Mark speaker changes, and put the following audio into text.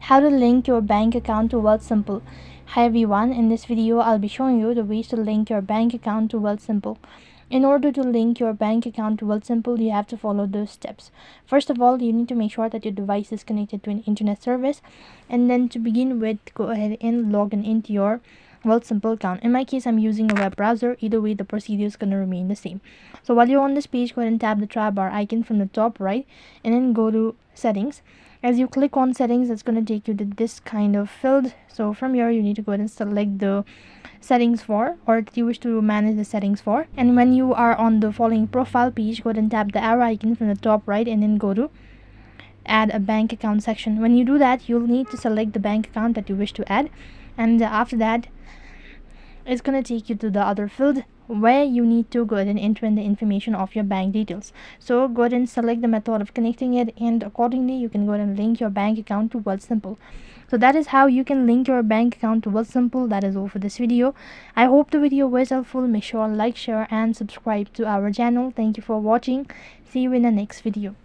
Speaker 1: How to link your bank account to Wealthsimple. Hi everyone, in this video I'll be showing you the ways to link your bank account to Wealthsimple. In order to link your bank account to Wealthsimple, you have to follow those steps. First of all, you need to make sure that your device is connected to an internet service, and then to begin with, go ahead and log into your Wealthsimple account. In my case, I'm using a web browser. Either way, the procedure is going to remain the same. So while you're on this page, go ahead and tap the try bar icon from the top right, and then go to settings. As you click on settings, it's going to take you to this kind of field. So from here, you need to go ahead and select the settings for, or that you wish to manage the settings for. And when you are on the following profile page, go ahead and tap the arrow icon from the top right, and then go to add a bank account section. When you do that, you'll need to select the bank account that you wish to add, and after that, it's going to take you to the other field where you need to go ahead and enter in the information of your bank details. So go ahead and select the method of connecting it, and accordingly you can go ahead and link your bank account to Wealthsimple. So that is how you can link your bank account to Wealthsimple. That is all for this video. I hope the video was helpful. Make sure to like, share and subscribe to our channel. Thank you for watching. See you in the next video.